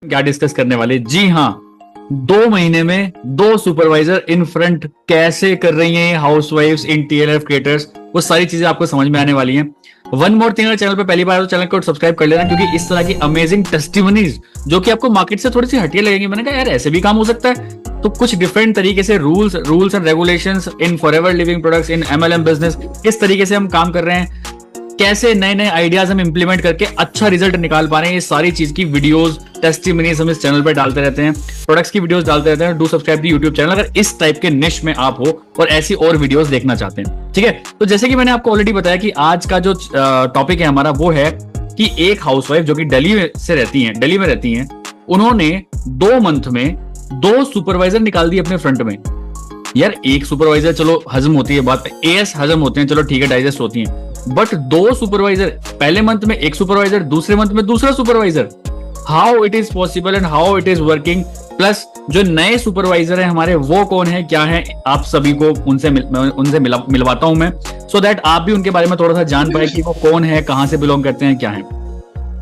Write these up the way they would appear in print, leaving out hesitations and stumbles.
क्या डिस्कस करने वाले? जी हाँ, 2 महीने में 2 सुपरवाइजर इन फ्रंट कैसे कर रही हैं हाउसवाइफ्स इन टीएलएफ क्रिएटर्स, वो सारी चीजें आपको समझ में आने वाली हैं। वन मोर थिंग, चैनल पे पहली बार तो चैनल को सब्सक्राइब कर लेना, क्योंकि इस तरह की अमेजिंग टेस्टिमनीज जो कि आपको मार्केट से थोड़ी सी हटिया लगेंगी। मैंने कहा यार ऐसे भी काम हो सकता है, तो कुछ डिफरेंट तरीके से rules and regulations in Forever Living Products in MLM business, किस तरीके से हम काम कर रहे हैं, कैसे नए नए आइडियाज हम इंप्लीमेंट करके अच्छा रिजल्ट निकाल पा रहे हैं, ये सारी चीज की वीडियोस टेस्टिमनीज हम इस चैनल पर डालते रहते हैं, प्रोडक्ट्स की वीडियोस डालते रहते हैं। Do subscribe the YouTube channel अगर इस टाइप के निश में आप हो और ऐसी और वीडियोस देखना चाहते हैं। ठीक है, तो जैसे कि मैंने आपको ऑलरेडी बताया कि आज का जो टॉपिक है हमारा वो है कि एक हाउसवाइफ जो कि दिल्ली में रहती हैं, उन्होंने 2 मंथ में 2 सुपरवाइजर निकाल दिए अपने फ्रंट में। यार एक सुपरवाइजर चलो हजम होती है बात, एएस हजम होते हैं, चलो ठीक है, डाइजेस्ट होती हैं, बट 2 सुपरवाइजर, पहले मंथ में 1 सुपरवाइजर, दूसरे मंथ में दूसरा supervisor, how it is possible and how it is working. Plus जो नए सुपरवाइजर हैं हमारे वो कौन है, क्या है, आप सभी को उनसे मिलवाता हूं मैं, सो दैट आप भी उनके बारे में थोड़ा सा जान पाए कि वो कौन है, कहां से बिलोंग करते हैं, क्या है।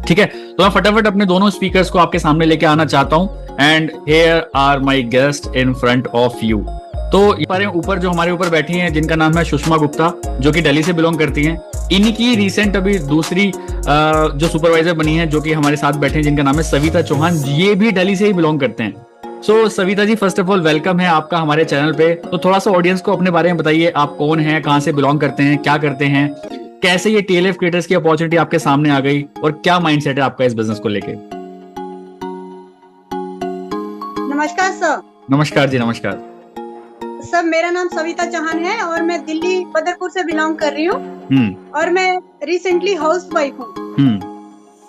ठीक है, तो मैं फटाफट अपने दोनों स्पीकर्स को आपके सामने लेके आना चाहता हूं, and here are my guest in front of you. तो ऊपर जो हमारे ऊपर बैठी हैं, जिनका नाम है सुषमा गुप्ता, जो कि दिल्ली से बिलोंग करती हैं। इनकी रिसेंट अभी दूसरी जो सुपरवाइजर बनी है, जो कि हमारे साथ बैठे हैं, जिनका नाम है सविता चौहान, ये भी दिल्ली से ही बिलोंग करते हैं। सो Savita ji, first of all welcome है आपका हमारे चैनल पे। तो थोड़ा सा ऑडियंस को अपने बारे में बताइए, आप कौन हैं, कहाँ से बिलोंग करते हैं, क्या करते हैं, कैसे ये टीएलएफ क्रिएटर्स की अपॉर्चुनिटी आपके सामने आ गई, और क्या माइंडसेट है आपका इस बिजनेस को लेके। नमस्कार सर। नमस्कार जी, नमस्कार सर। मेरा नाम सविता चौहान है और मैं दिल्ली बदरपुर से बिलोंग कर रही हूँ, और मैं रिसेंटली हाउस वाइफ हूँ।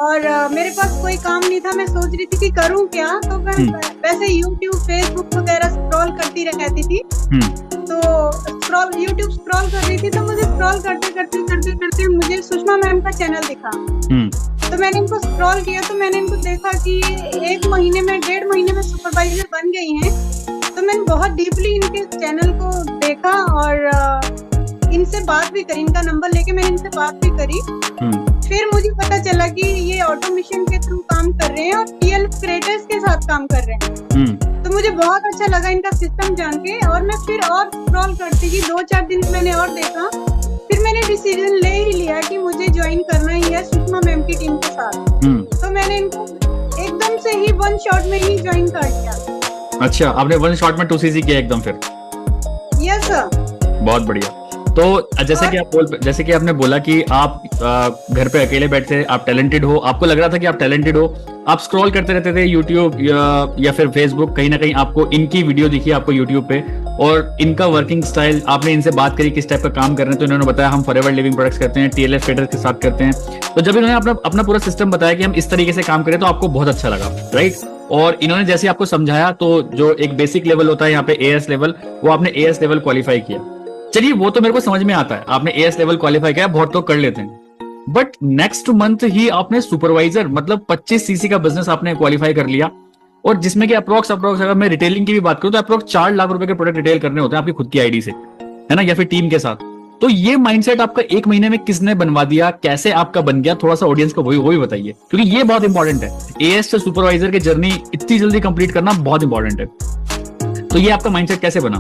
और मेरे पास कोई काम नहीं था, मैं सोच रही थी कि करूँ क्या, तो मैं वैसे यूट्यूब फेसबुक वगैरह स्क्रॉल करती रहती थी। तो यूट्यूब स्क्रॉल कर रही थी, तो मुझे स्क्रॉल करते मुझे सुषमा मैम का चैनल दिखा। तो मैंने इनको स्क्रॉल किया, तो मैंने इनको देखा कि 1 महीने में 1.5 महीने में सुपरवाइजर बन गई हैं। तो मैंने बहुत डीपली इनके चैनल को देखा और इनसे बात भी करी, इनका नंबर लेके मैंने इनसे बात भी करी। फिर मुझे पता चला कि ये ऑटोमेशन के थ्रू काम कर रहे हैं और टीएलएफ क्रिएटर्स के साथ काम कर रहे हैं। तो मुझे बहुत अच्छा लगा इनका सिस्टम जान के, और मैं फिर और स्क्रॉल करती गई। 2-4 दिन मैंने और देखा, फिर मैंने डिसीजन ले ही लिया कि मुझे ज्वाइन करना ही है सुषमा मैम की टीम के साथ। तो मैंने इनको एकदम से ही 1 शॉट में ही ज्वाइन कर लिया। अच्छा, आपने 1 शॉट में 2cc किया एकदम फिर? Yes sir. बहुत बढ़िया। तो जैसे कि आपने बोला कि आप घर पे अकेले बैठे, आप टैलेंटेड हो, आपको लग रहा था कि आप टैलेंटेड हो, आप स्क्रॉल करते रहते थे यूट्यूब या फिर फेसबुक, कहीं ना कहीं आपको इनकी वीडियो दिखी आपको यूट्यूब पे, और इनका वर्किंग स्टाइल, आपने इनसे बात करी किस टाइप का काम कर रहे हैं, तो इन्होंने बताया हम फॉरएवर लिविंग प्रोडक्ट्स करते हैं, टीएलएफ क्रिएटर्स के साथ करते हैं। तो जब इन्होंने अपना पूरा सिस्टम बताया कि हम इस तरीके से काम करें, तो आपको बहुत अच्छा लगा, राइट? और इन्होंने जैसे आपको समझाया, तो जो एक बेसिक लेवल होता है यहाँ पे एएस लेवल, वो आपने एएस लेवल क्वालिफाई किया। चलिए, वो तो मेरे को समझ में आता है, आपने एएस लेवल क्वालिफाई किया, बहुत तो कर लेते हैं, बट नेक्स्ट मंथ ही आपने सुपरवाइजर मतलब 25 सीसी का बिजनेस आपने क्वालिफाई कर लिया, और जिसमें कि अप्रोक्स अगर मैं रिटेलिंग की भी बात करूं तो अप्रोक्स 4 लाख रुपए के प्रोडक्ट रिटेल करने होते हैं आपकी खुद की आईडी से, है ना, या फिर टीम के साथ। तो ये माइंडसेट आपका 1 महीने में किसने बनवा दिया, कैसे आपका बन गया, थोड़ा सा ऑडियंस को वो भी बताइए, क्योंकि ये बहुत इंपॉर्टेंट है। एएस से सुपरवाइजर की जर्नी इतनी जल्दी कंप्लीट करना बहुत इंपॉर्टेंट है। तो ये आपका माइंडसेट कैसे बना?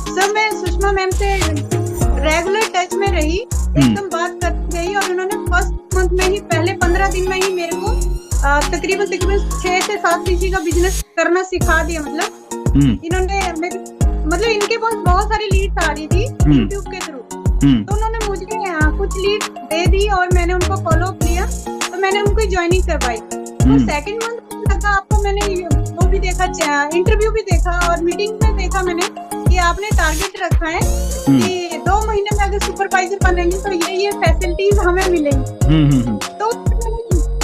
सर, मैं सुषमा मैम से रेगुलर टच में रही, एकदम बात करती रही, और उन्होंने फर्स्ट मंथ में ही, पहले 15 दिन में ही मेरे को तकरीबन 6 से 7 सीसी का बिजनेस करना सिखा दिया। मतलब इन्होंने मतलब इनके पास बहुत सारी लीड्स आ रही थी यूट्यूब के थ्रू, तो उन्होंने मुझे कुछ लीड दे दी और मैंने उनको फॉलो किया, तो मैंने उनको ज्वाइनिंग करवाई। तो सेकंड मंथ लगा आपको, मैंने वो भी देखा, इंटरव्यू भी देखा, और मीटिंग में देखा मैंने कि आपने टारगेट रखा है कि 2 महीने में अगर सुपरवाइजर बनेंगे तो ये फैसिलिटीज हमें मिलेंगी। तो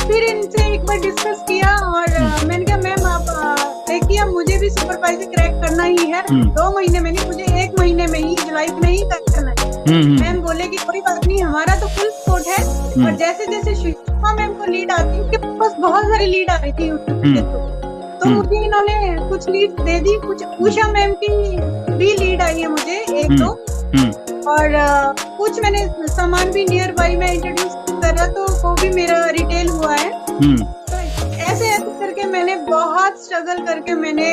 फिर इनसे एक बार डिस्कस किया, और मैंने कहा मैम आप देखिए, मुझे भी सुपरवाइजर क्रैक करना ही है, 2 महीने में नहीं, मुझे 1 महीने में ही, जुलाई में ही करना है। मैम बोले कि कोई बात नहीं, हमारा तो फुल सपोर्ट है। और जैसे जैसे सुषमा मैम को लीड आती, उनके पास बहुत सारी लीड आ रही थी यूट्यूब के थ्रू, तो मुझे इन्होंने कुछ लीड दे दी, कुछ उषा मैम की भी लीड आई है मुझे 1-2, और कुछ मैंने सामान भी नियर बाई में इंट्रोड्यूस कर रहा, तो वो भी मेरा रिटेल हुआ है। तो ऐसे मैंने बहुत स्ट्रगल करके मैंने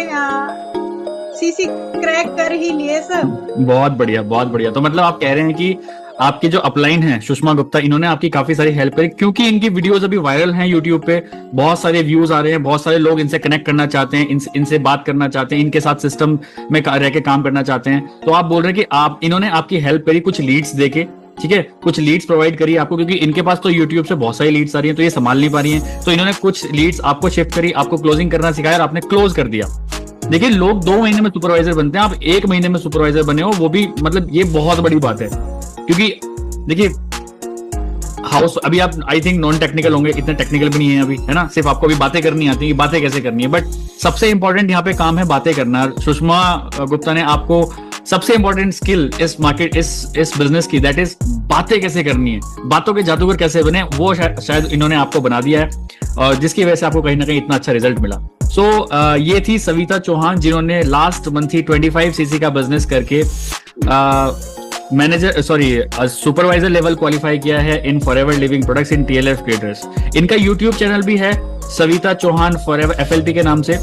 सीसी क्रैक कर ही लिए सर। बहुत बढ़िया, बहुत बढ़िया। तो मतलब आप कह रहे हैं कि आपके जो अपलाइन है सुषमा गुप्ता, इन्होंने आपकी काफी सारी हेल्प करी, क्योंकि इनकी वीडियोस अभी वायरल हैं यूट्यूब पे, बहुत सारे व्यूज आ रहे हैं, बहुत सारे लोग इनसे कनेक्ट करना चाहते हैं, इनसे बात करना चाहते हैं, इनके साथ सिस्टम में रह के काम करना चाहते हैं। तो आप बोल रहे हैं कि इन्होंने आपकी हेल्प करी कुछ लीड्स देके, ठीक है, कुछ लीड्स प्रोवाइड करी आपको, क्योंकि इनके पास तो यूट्यूब से बहुत सारी लीड्स आ रही हैं, तो ये संभाल नहीं पा रही हैं, तो इन्होंने कुछ लीड्स आपको शिफ्ट करी, आपको क्लोजिंग करना सिखाया और आपने क्लोज कर दिया। देखिए, लोग 2 महीने में सुपरवाइजर बनते हैं, आप 1 महीने में सुपरवाइजर बने हो, वो भी मतलब ये बहुत बड़ी बात है। क्योंकि देखिए, हाउस अभी आप आई थिंक नॉन टेक्निकल होंगे, इतने टेक्निकल भी नहीं है अभी, है ना, सिर्फ आपको अभी बातें करनी आती है, बातें कैसे करनी है, बट सबसे इंपॉर्टेंट यहाँ पे काम है बातें करना। सुषमा गुप्ता ने आपको सबसे इंपॉर्टेंट स्किल इस मार्केट, इस बिजनेस की, दैट इज बातें कैसे करनी है, बातों के जादूगर कैसे बने, वो शायद इन्होंने आपको बना दिया है, और जिसकी वजह से आपको कहीं ना कहीं इतना अच्छा रिजल्ट मिला। सो ये थी सविता चौहान, जिन्होंने लास्ट मंथ ही 25 सीसी का बिजनेस करके सुपरवाइजर लेवल क्वालिफाई किया है in Forever Living Products in TLF creators. इनका यूट्यूब चैनल भी है सविता चौहान फॉरएवर एफएलपी के नाम से,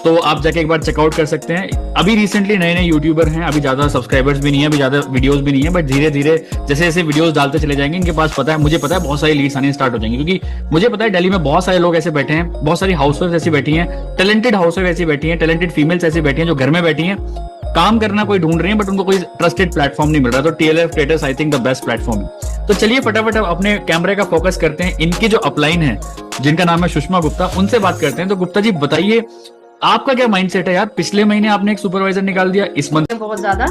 तो आप जाके एक बार चेकआउट कर सकते हैं। अभी रिसेंटली नए यूट्यूबर हैं, अभी ज्यादा सब्सक्राइबर्स भी नहीं है, अभी ज्यादा वीडियोस भी नहीं है, बट धीरे धीरे जैसे जैसे वीडियोस डालते चले जाएंगे, इनके पास पता है, मुझे पता है, बहुत सारी लीड्स आने स्टार्ट हो जाएंगी, क्योंकि मुझे पता है दिल्ली में बहुत सारे लोग ऐसे बैठे हैं, बहुत सारी हाउसवाइफ ऐसी बैठी हैं, टैलेंटेड हाउसवाइफ ऐसी बैठी हैं, टैलेंटेड फीमेल्स ऐसी बैठी हैं जो घर में बैठी हैं, काम करना कोई ढूंढ रही हैं, बट उनको कोई ट्रस्टेड प्लेटफॉर्म नहीं मिल रहा। तो TLF creators I think the best platform है। तो चलिए फटाफट अपने कैमरे का फोकस करते हैं, इनकी जो अपलाइन है जिनका नाम है सुषमा गुप्ता, उनसे बात करते हैं। तो गुप्ता जी बताइए, आपका क्या माइंडसेट है यार? पिछले महीने आपने एक सुपरवाइजर निकाल दिया, इस मंथ बहुत ज्यादा,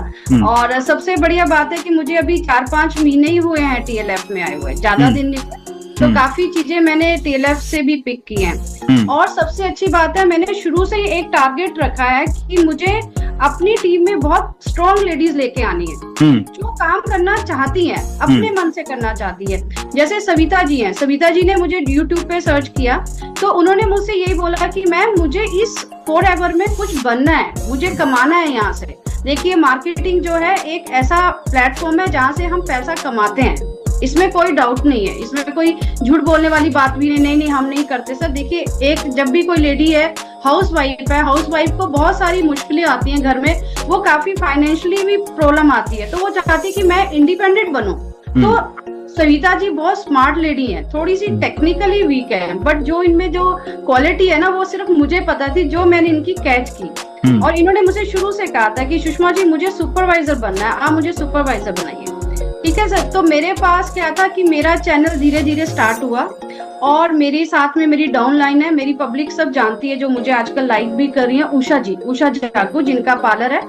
और सबसे बढ़िया बात है कि मुझे अभी 4-5 महीने ही हुए हैं टीएलएफ में आए हुए, ज्यादा दिन नहीं हुए, तो काफी चीजें मैंने टीएलएफ से भी पिक की हैं। और सबसे अच्छी बात है, मैंने शुरू से ही एक टारगेट रखा है कि मुझे अपनी टीम में बहुत स्ट्रॉन्ग लेडीज लेके आनी है, जो काम करना चाहती हैं, अपने मन से करना चाहती है। जैसे सविता जी हैं, सविता जी ने मुझे यूट्यूब पे सर्च किया, तो उन्होंने मुझसे यही बोला कि मैम मुझे इस फॉरएवर में कुछ बनना है, मुझे कमाना है यहाँ से। देखिए, मार्केटिंग जो है एक ऐसा प्लेटफॉर्म है जहाँ से हम पैसा कमाते हैं, इसमें कोई डाउट नहीं है, इसमें कोई झूठ बोलने वाली बात भी नहीं, हम नहीं करते सर। देखिए, एक जब भी कोई लेडी है, हाउसवाइफ है, हाउसवाइफ को बहुत सारी मुश्किलें आती हैं घर में, वो काफी फाइनेंशियली भी प्रॉब्लम आती है, तो वो चाहती है कि मैं इंडिपेंडेंट बनूं। तो सविता जी बहुत स्मार्ट लेडी हैं, थोड़ी सी टेक्निकली वीक है, बट जो इनमें जो क्वालिटी है ना, वो सिर्फ मुझे पता थी, जो मैंने इनकी कैच की। और इन्होंने मुझे शुरू से कहा था कि सुषमा जी मुझे सुपरवाइजर बनना है, आप मुझे सुपरवाइजर बनाइए। ठीक है सर। तो मेरे पास क्या था कि मेरा चैनल धीरे धीरे स्टार्ट हुआ, और मेरे साथ में मेरी डाउनलाइन है, मेरी पब्लिक सब जानती है, जो मुझे आजकल लाइक भी कर रही है, उषा जागू, जिनका पार्लर है,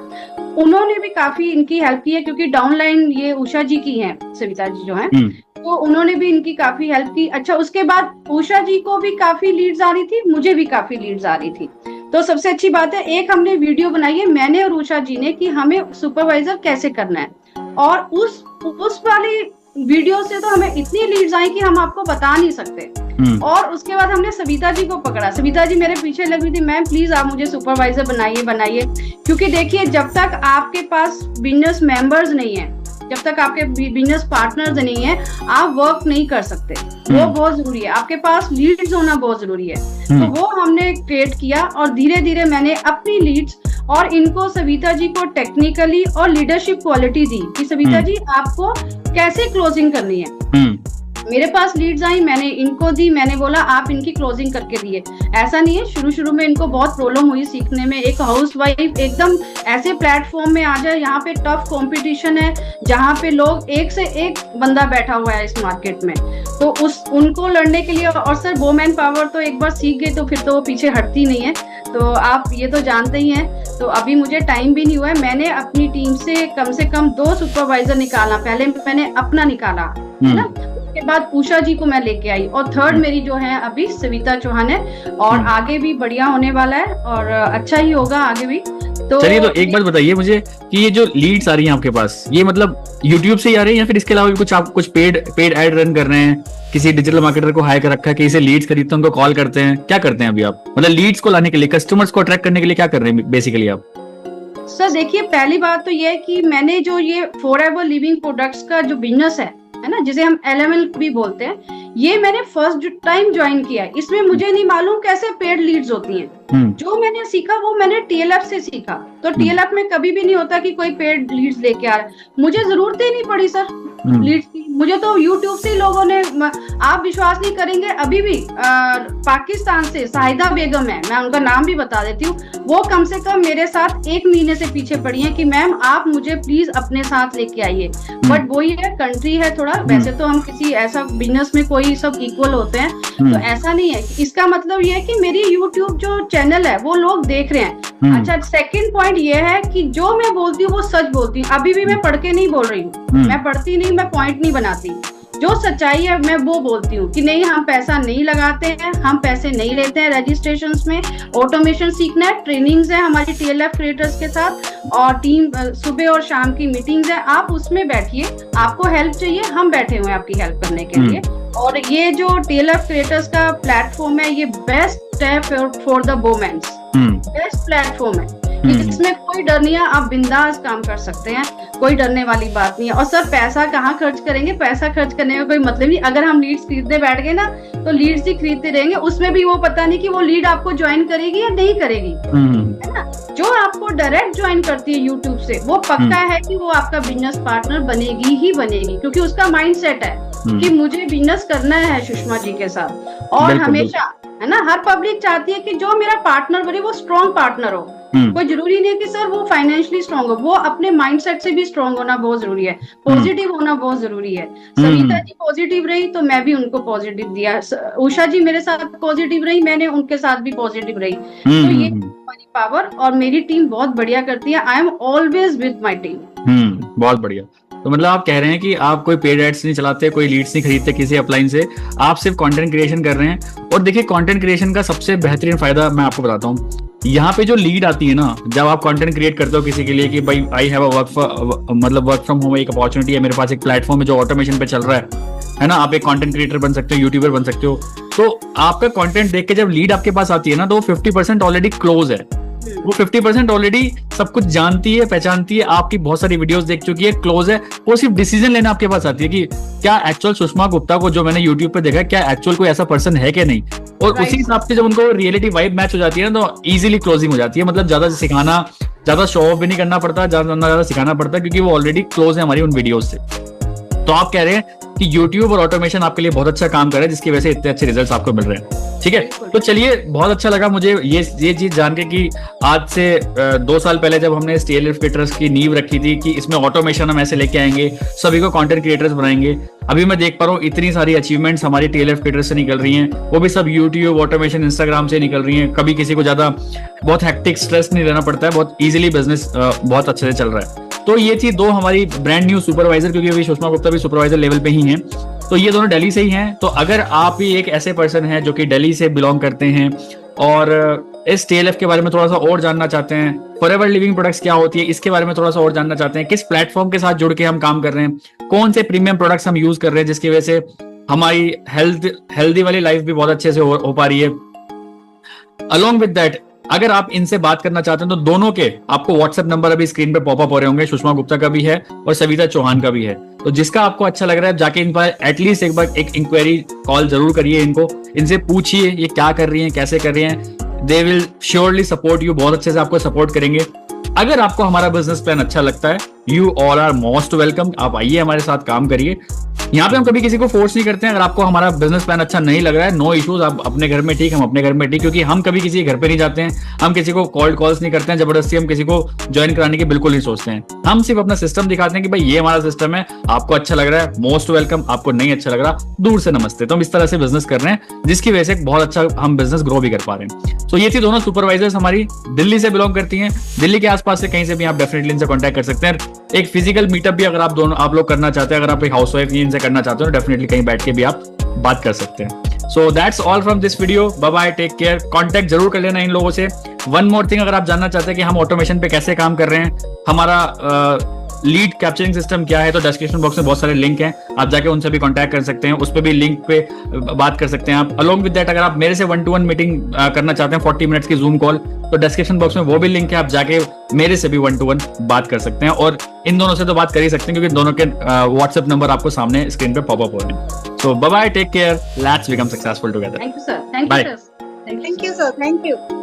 उन्होंने भी काफी इनकी हेल्प की है, क्योंकि डाउनलाइन ये उषा जी की है, सविता जी जो है, तो उन्होंने भी इनकी काफी हेल्प की। अच्छा, उसके बाद उषा जी को भी काफी लीड्स आ रही थी, मुझे भी काफी लीड्स आ रही थी। तो सबसे अच्छी बात है, एक हमने वीडियो बनाई है मैंने और उषा जी ने, कि हमें सुपरवाइजर कैसे करना है, और उस वाली वीडियो से तो हमें इतनी लीड्स आई कि हम आपको बता नहीं सकते। और उसके बाद हमने सविता जी को पकड़ा, सविता जी मेरे पीछे लगी थी, मैम प्लीज आप मुझे सुपरवाइजर बनाइए, क्योंकि देखिए, जब तक आपके पास बिजनेस मेंबर्स नहीं है, जब तक आपके बिजनेस पार्टनर्स नहीं है, आप वर्क नहीं कर सकते। वो बहुत जरूरी है, आपके पास लीड्स होना बहुत जरूरी है। तो वो हमने क्रिएट किया, और धीरे धीरे मैंने अपनी लीड्स और इनको, सविता जी को टेक्निकली और लीडरशिप क्वालिटी दी कि सविता जी आपको कैसे क्लोजिंग करनी है। मेरे पास लीड्स आई, मैंने इनको दी, मैंने बोला आप इनकी क्लोजिंग करके दिए। ऐसा नहीं है, शुरू में इनको बहुत प्रॉब्लम हुई सीखने में। एक हाउसवाइफ एकदम ऐसे प्लेटफॉर्म में आ जाए, यहाँ पे टफ कंपटीशन है, जहाँ पे लोग एक से एक बंदा बैठा हुआ है इस मार्केट में, तो उनको लड़ने के लिए, और सर वुमेन पावर तो एक बार सीख गई तो फिर तो वो पीछे हटती नहीं है, तो आप ये तो जानते ही हैं। तो अभी मुझे टाइम भी नहीं हुआ है, मैंने अपनी टीम से कम 2 सुपरवाइजर निकाला, पहले मैंने अपना निकाला है ना, उसके बाद उषा जी को मैं लेके आई, और थर्ड मेरी जो है अभी सविता चौहान है, और आगे भी बढ़िया होने वाला है, और अच्छा ही होगा आगे भी। तो चलिए, तो एक बात बताइए मुझे कि ये जो लीड्स आ रही हैं आपके पास, ये मतलब यूट्यूब से ही आ रही है, या फिर इसके अलावा भी आप कुछ पेड एड रन कर रहे हैं, किसी डिजिटल मार्केटर को हायर कर रखा है कि इसे लीड्स खरीदते हैं, उनको कॉल करते हैं, क्या करते हैं अभी आप? मतलब लीड्स को लाने के लिए, कस्टमर्स को अट्रैक्ट करने के लिए क्या कर रहे हैं बेसिकली आप? सर देखिए, पहली बात तो ये है कि मैंने जो ये फॉरएवर लिविंग प्रोडक्ट्स का जो बिजनेस है ना, जिसे हम LML भी बोलते हैं, ये मैंने फर्स्ट टाइम ज्वाइन किया है, इसमें मुझे नहीं मालूम कैसे पेड लीड्स होती हैं। जो मैंने सीखा वो मैंने TLF से सीखा। तो TLF में कभी भी नहीं होता कि कोई पेड लीड्स लेके आ रहा है, मुझे जरूरत ही नहीं पड़ी सर लीड्स की। मुझे तो YouTube से लोगों ने, आप विश्वास नहीं करेंगे, अभी भी पाकिस्तान से शाहिदा बेगम है, मैं उनका नाम भी बता देती हूँ, वो कम से कम मेरे साथ 1 महीने से पीछे पड़ी है कि मैम आप मुझे प्लीज अपने साथ लेके आइए। बट वो ये कंट्री है थोड़ा, वैसे तो हम किसी ऐसा बिजनेस में कोई सब इक्वल होते हैं, तो ऐसा नहीं है। इसका मतलब ये है कि मेरी YouTube जो चैनल है वो लोग देख रहे हैं। अच्छा, सेकंड पॉइंट ये है कि जो मैं बोलती हूँ वो सच बोलती हूँ। अभी भी मैं पढ़ के नहीं बोल रही हूँ, मैं पढ़ती नहीं, मैं पॉइंट नहीं बनाती। जो सच्चाई है मैं वो बोलती हूँ कि नहीं, हम पैसा नहीं लगाते हैं, हम पैसे नहीं लेते हैं रजिस्ट्रेशंस में। ऑटोमेशन सीखना है, ट्रेनिंग्स है हमारी TLF क्रिएटर्स के साथ, और टीम सुबह और शाम की मीटिंग्स है, आप उसमें बैठिए। आपको हेल्प चाहिए, हम बैठे हुए हैं आपकी हेल्प करने के लिए। और ये जो TLF क्रिएटर्स का प्लेटफॉर्म है, ये बेस्ट है for the women's, best platform है। इसमें कोई डर नहीं है, आप बिंदास काम कर सकते हैं, कोई डरने वाली बात नहीं है। और सर पैसा कहाँ खर्च करेंगे, पैसा खर्च करने में कोई मतलब नहीं। अगर हम लीड्स खरीदने बैठ गए ना तो लीड्स ही खरीदते रहेंगे, उसमें भी वो पता नहीं कि वो लीड आपको ज्वाइन करेगी या नहीं करेगी, है ना। जो आपको डायरेक्ट ज्वाइन करती है यूट्यूब से, वो पक्का है कि वो आपका बिजनेस पार्टनर बनेगी ही बनेगी, क्योंकि उसका माइंडसेट है कि मुझे बिजनेस करना है सुषमा जी के साथ। और हमेशा, है ना, हर पब्लिक चाहती है कि जो मेरा पार्टनर बने वो स्ट्रॉन्ग पार्टनर हो। कोई जरूरी नहीं है कि सर वो फाइनेंशियली स्ट्रॉन्ग हो, वो अपने माइंडसेट से भी स्ट्रॉन्ग होना बहुत जरूरी है, पॉजिटिव होना बहुत जरूरी है। सविता जी पॉजिटिव रही तो मैं भी उनको पॉजिटिव दिया, उषा जी मेरे साथ पॉजिटिव रही, मैंने उनके साथ भी पॉजिटिव रही। तो ये हमारी पावर, और मेरी टीम बहुत बढ़िया करती है। I am always with my team. बहुत बढ़िया। तो मतलब आप कह रहे हैं कि आप कोई पेड एड्स नहीं चलाते, कोई लीड्स नहीं खरीदते किसी अपलाइन से, आप सिर्फ कंटेंट क्रिएशन कर रहे हैं। और देखिए, कंटेंट क्रिएशन का सबसे बेहतरीन फायदा मैं आपको बताता हूँ। यहाँ पे जो लीड आती है ना, जब आप कंटेंट क्रिएट करते हो किसी के लिए कि भाई I have a work from home एक अपॉर्चुनिटी है, मेरे पास एक प्लेटफॉर्म है जो ऑटोमेशन पे चल रहा है ना, आप एक कंटेंट क्रिएटर बन सकते हो, यूट्यूबर बन सकते हो। तो आपका कंटेंट देख के जब लीड आपके पास आती है ना, तो वो 50% ऑलरेडी क्लोज है, वो 50% ऑलरेडी सब कुछ जानती है, पहचानती है, आपकी बहुत सारी वीडियोस देख चुकी है, क्लोज है। वो सिर्फ डिसीजन लेना आपके पास आती है कि क्या एक्चुअल सुषमा गुप्ता को जो मैंने यूट्यूब पे देखा, क्या एक्चुअल कोई ऐसा पर्सन है कि नहीं। और उसी हिसाब से जब उनको रियलिटी वाइब मैच हो जाती है ना, तो इजीली क्लोजिंग हो जाती है। मतलब ज्यादा सिखाना, ज्यादा शो ऑफ भी नहीं करना पड़ता, ज्यादा सिखाना पड़ता, क्योंकि वो ऑलरेडी क्लोज है हमारी उन वीडियोस से। तो आप कह रहे हैं कि YouTube और ऑटोमेशन आपके लिए बहुत अच्छा काम कर रहा है, जिसकी वजह से इतने अच्छे रिजल्ट्स आपको मिल रहे हैं। ठीक है, तो चलिए, बहुत अच्छा लगा मुझे ये चीज जान के कि आज से 2 साल पहले जब हमने TLF क्रिएटर्स की नींव रखी थी कि इसमें ऑटोमेशन हम ऐसे लेके आएंगे, सभी को कंटेंट क्रिएटर्स बनाएंगे, अभी मैं देख पा रहा हूँ इतनी सारी अचीवमेंट्स हमारी TLF क्रिएटर्स से निकल रही हैं, वो भी सब यूट्यूब, ऑटोमेशन, इंस्टाग्राम से निकल रही हैं। कभी किसी को ज्यादा बहुत हेक्टिक स्ट्रेस नहीं लेना पड़ता है, बहुत इजीली बिजनेस बहुत अच्छे से चल रहा है। तो ये थी 2 हमारी ब्रांड न्यू सुपरवाइजर, क्योंकि अभी सुषमा गुप्ता भी सुपरवाइजर लेवल पे ही हैं, तो ये दोनों दिल्ली से ही हैं। तो अगर आप भी एक ऐसे पर्सन हैं जो कि दिल्ली से बिलोंग करते हैं और इस TLF के बारे में थोड़ा सा और जानना चाहते हैं, फॉरएवर लिविंग प्रोडक्ट्स क्या होती है इसके बारे में थोड़ा सा और जानना चाहते हैं, किस प्लेटफॉर्म के साथ जुड़ के हम काम कर रहे हैं, कौन से प्रीमियम प्रोडक्ट्स हम यूज कर रहे हैं जिसकी वजह से हमारी हेल्दी वाली लाइफ भी बहुत अच्छे से हो पा रही है। अलॉन्ग विद दैट, अगर आप इनसे बात करना चाहते हैं तो दोनों के आपको व्हाट्सएप नंबर अभी स्क्रीन पे पॉपअप हो रहे होंगे, सुषमा गुप्ता का भी है और सविता चौहान का भी है। तो जिसका आपको अच्छा लग रहा है, जाके इन पर एटलीस्ट एक बार एक इंक्वायरी कॉल जरूर करिए, इनसे पूछिए ये क्या कर रही हैं, कैसे कर रही हैं। They will surely support you, बहुत अच्छे से आपको सपोर्ट करेंगे। अगर आपको हमारा बिजनेस प्लान अच्छा लगता है, you all are most welcome, आप आइए हमारे साथ काम करिए। यहाँ पे हम कभी किसी को फोर्स नहीं करते हैं। अगर आपको हमारा बिजनेस प्लान अच्छा नहीं लग रहा है, नो इश्यूज, आप अपने घर में ठीक, हम अपने घर में ठीक, क्योंकि हम कभी किसी घर पे नहीं जाते हैं, हम किसी को कॉल्स नहीं करते हैं, जबरदस्ती हम किसी को ज्वाइन कराने की बिल्कुल नहीं सोचते हैं। हम सिर्फ अपना सिस्टम दिखाते हैं कि भाई ये हमारा सिस्टम है, आपको अच्छा लग रहा है मोस्ट वेलकम, आपको नहीं अच्छा लग रहा दूर से नमस्ते। तो हम इस तरह से बिजनेस कर रहे हैं, जिसकी वजह से बहुत अच्छा हम बिजनेस ग्रो भी कर पा रहे हैं। तो ये थी दोनों सुपरवाइजर्स हमारी, दिल्ली से बिलोंग करती हैं, दिल्ली के आसपास से कहीं से भी आप डेफिनेटली इनसे कॉन्टैक्ट कर सकते हैं। एक फिजिकल मीटअप भी अगर आप लोग करना चाहते हैं, अगर आप एक हाउसवाइफ इनसे करना चाहते हो, डेफिनेटली कहीं बैठ के भी आप बात कर सकते हैं। So that's all from this video, bye bye, take care. Contact जरूर कर लेना इन लोगों से। वन मोर थिंग, अगर आप जानना चाहते हैं कि हम ऑटोमेशन पे कैसे काम कर रहे हैं, हमारा लीड कैप्चरिंग सिस्टम क्या है, तो डिस्क्रिप्शन बॉक्स में बहुत सारे लिंक हैं, आप जाके उनसे भी कांटेक्ट कर सकते हैं, उस पे भी लिंक पे बात कर सकते हैं आप। अलोंग विद दैट, अगर आप मेरे से 1-to-1 मीटिंग करना चाहते हैं 40 मिनट्स की जूम कॉल, तो डिस्क्रिप्शन बॉक्स में वो भी लिंक है, आप जाके मेरे से भी 1-to-1 बात कर सकते हैं। और इन दोनों से तो बात कर ही सकते हैं, क्योंकि दोनों के व्हाट्सएप नंबर आपको सामने स्क्रीन पे पॉपअप हो रहे हैं। So bye bye, take care. Let's become successful together. Thank you, sir. Thank Bye. you, sir. Thank you, sir. Thank you.